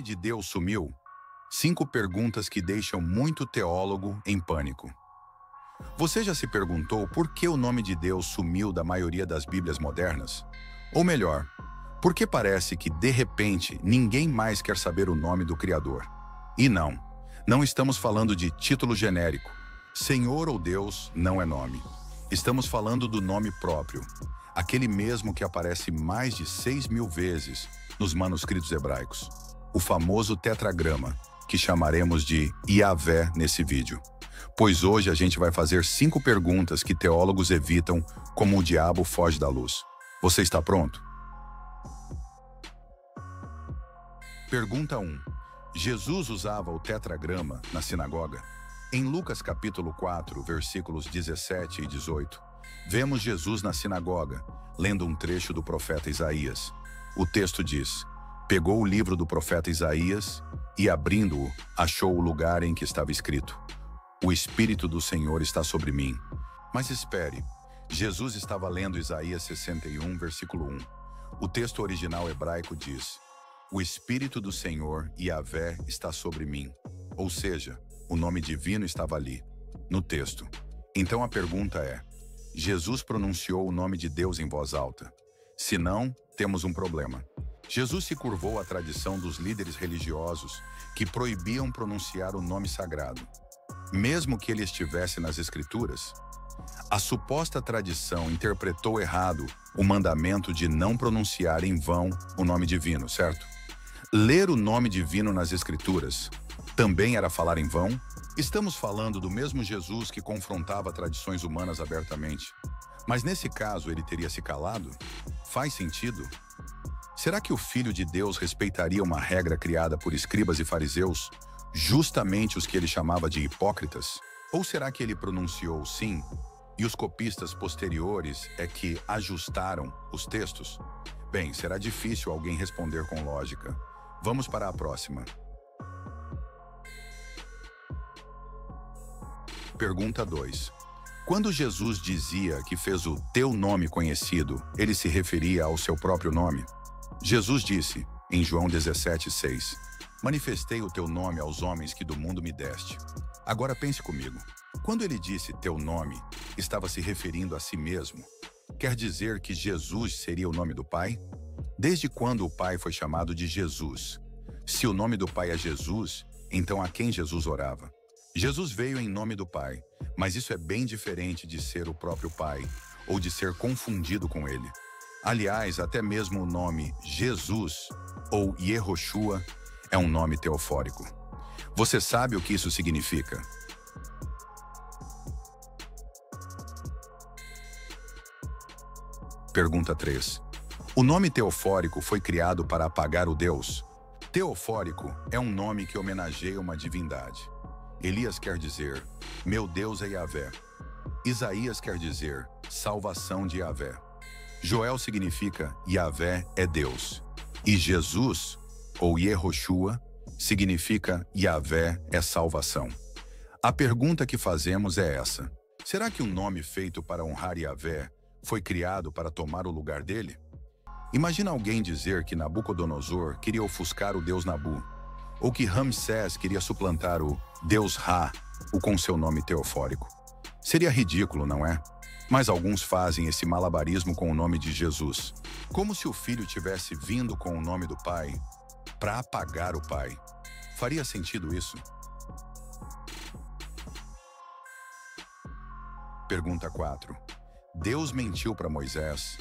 de Deus sumiu? 5 perguntas que deixam muito teólogo em pânico. Você já se perguntou por que o nome de Deus sumiu da maioria das Bíblias modernas? Ou melhor, por que parece que, de repente, ninguém mais quer saber o nome do Criador? E não estamos falando de título genérico. Senhor ou Deus não é nome. Estamos falando do nome próprio, aquele mesmo que aparece mais de 6.000 vezes nos manuscritos hebraicos. O famoso tetragrama, que chamaremos de Yahvé nesse vídeo. Pois hoje a gente vai fazer 5 perguntas que teólogos evitam como o diabo foge da luz. Você está pronto? Pergunta 1. Jesus usava o tetragrama na sinagoga? Em Lucas capítulo 4, versículos 17 e 18, vemos Jesus na sinagoga, lendo um trecho do profeta Isaías. O texto diz: pegou o livro do profeta Isaías e, abrindo-o, achou o lugar em que estava escrito: o Espírito do Senhor está sobre mim. Mas espere, Jesus estava lendo Isaías 61, versículo 1. O texto original hebraico diz: o Espírito do Senhor, Yahvé, está sobre mim. Ou seja, o nome divino estava ali, no texto. Então a pergunta é: Jesus pronunciou o nome de Deus em voz alta? Se não, temos um problema. Jesus se curvou à tradição dos líderes religiosos que proibiam pronunciar o nome sagrado, mesmo que ele estivesse nas Escrituras. A suposta tradição interpretou errado o mandamento de não pronunciar em vão o nome divino, certo? Ler o nome divino nas Escrituras também era falar em vão? Estamos falando do mesmo Jesus que confrontava tradições humanas abertamente. Mas nesse caso ele teria se calado? Faz sentido? Será que o Filho de Deus respeitaria uma regra criada por escribas e fariseus, justamente os que ele chamava de hipócritas? Ou será que ele pronunciou sim, e os copistas posteriores é que ajustaram os textos? Bem, será difícil alguém responder com lógica. Vamos para a próxima. Pergunta 2. Quando Jesus dizia que fez o teu nome conhecido, ele se referia ao seu próprio nome? Jesus disse, em João 17,6, manifestei o teu nome aos homens que do mundo me deste. Agora pense comigo. Quando ele disse teu nome, estava se referindo a si mesmo? Quer dizer que Jesus seria o nome do Pai? Desde quando o Pai foi chamado de Jesus? Se o nome do Pai é Jesus, então a quem Jesus orava? Jesus veio em nome do Pai, mas isso é bem diferente de ser o próprio Pai, ou de ser confundido com ele. Aliás, até mesmo o nome Jesus, ou Yehoshua, é um nome teofórico. Você sabe o que isso significa? Pergunta 3. O nome teofórico foi criado para apagar o Deus? Teofórico é um nome que homenageia uma divindade. Elias quer dizer, meu Deus é Yahvé. Isaías quer dizer, salvação de Yahvé. Joel significa, Yahvé é Deus. E Jesus, ou Yehoshua, significa, Yahvé é salvação. A pergunta que fazemos é essa: será que um nome feito para honrar Yahvé foi criado para tomar o lugar dele? Imagina alguém dizer que Nabucodonosor queria ofuscar o deus Nabu, ou que Ramsés queria suplantar o Deus Ra, com seu nome teofórico. Seria ridículo, não é? Mas alguns fazem esse malabarismo com o nome de Jesus, como se o Filho tivesse vindo com o nome do Pai para apagar o Pai. Faria sentido isso? Pergunta 4. Deus mentiu para Moisés?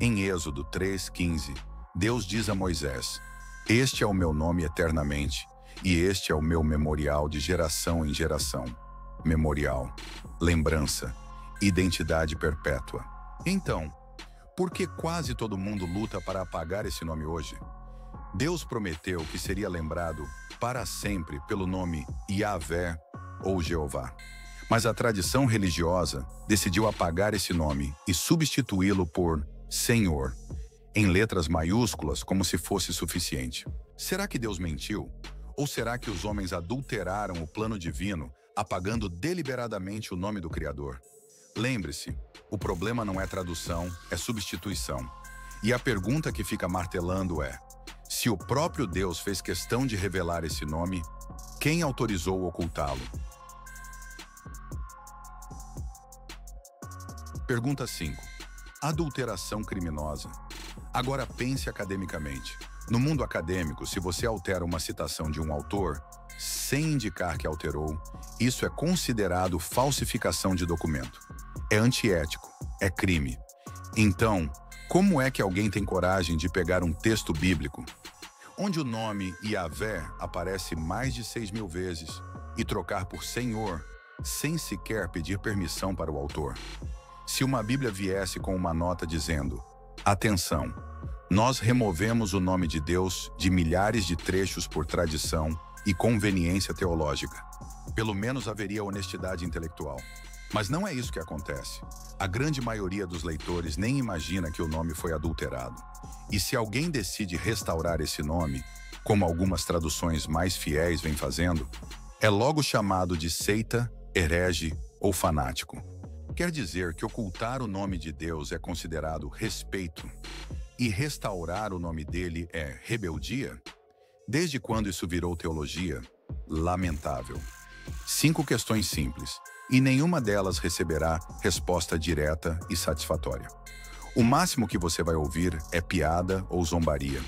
Em Êxodo 3:15, Deus diz a Moisés: este é o meu nome eternamente, e este é o meu memorial de geração em geração. Memorial, lembrança, identidade perpétua. Então, por que quase todo mundo luta para apagar esse nome hoje? Deus prometeu que seria lembrado para sempre pelo nome Yahvé ou Jeová. Mas a tradição religiosa decidiu apagar esse nome e substituí-lo por Senhor, em letras maiúsculas, como se fosse suficiente. Será que Deus mentiu? Ou será que os homens adulteraram o plano divino, apagando deliberadamente o nome do Criador? Lembre-se, o problema não é tradução, é substituição. E a pergunta que fica martelando é: Se o próprio Deus fez questão de revelar esse nome, quem autorizou ocultá-lo? Pergunta 5. Adulteração criminosa. Agora pense academicamente. No mundo acadêmico, se você altera uma citação de um autor, sem indicar que alterou, isso é considerado falsificação de documento. É antiético, é crime. Então, como é que alguém tem coragem de pegar um texto bíblico, onde o nome Yahvé aparece mais de 6.000 vezes, e trocar por Senhor, sem sequer pedir permissão para o autor? Se uma Bíblia viesse com uma nota dizendo: atenção, nós removemos o nome de Deus de milhares de trechos por tradição e conveniência teológica, pelo menos haveria honestidade intelectual. Mas não é isso que acontece. A grande maioria dos leitores nem imagina que o nome foi adulterado. E se alguém decide restaurar esse nome, como algumas traduções mais fiéis vêm fazendo, é logo chamado de seita, herege ou fanático. Quer dizer que ocultar o nome de Deus é considerado respeito e restaurar o nome dele é rebeldia? Desde quando isso virou teologia? Lamentável. 5 questões simples, e nenhuma delas receberá resposta direta e satisfatória. O máximo que você vai ouvir é piada ou zombaria,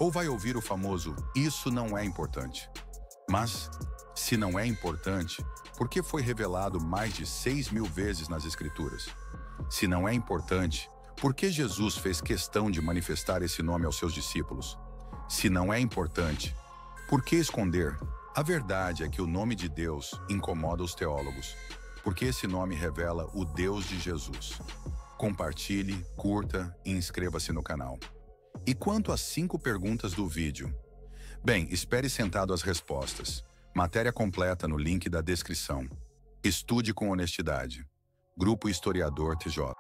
ou vai ouvir o famoso "isso não é importante". Mas, se não é importante, por que foi revelado mais de 6.000 vezes nas Escrituras? Se não é importante, por que Jesus fez questão de manifestar esse nome aos seus discípulos? Se não é importante, por que esconder? A verdade é que o nome de Deus incomoda os teólogos, porque esse nome revela o Deus de Jesus. Compartilhe, curta e inscreva-se no canal. E quanto às 5 perguntas do vídeo? Bem, espere sentado as respostas. Matéria completa no link da descrição. Estude com honestidade. Grupo Historiador TJ.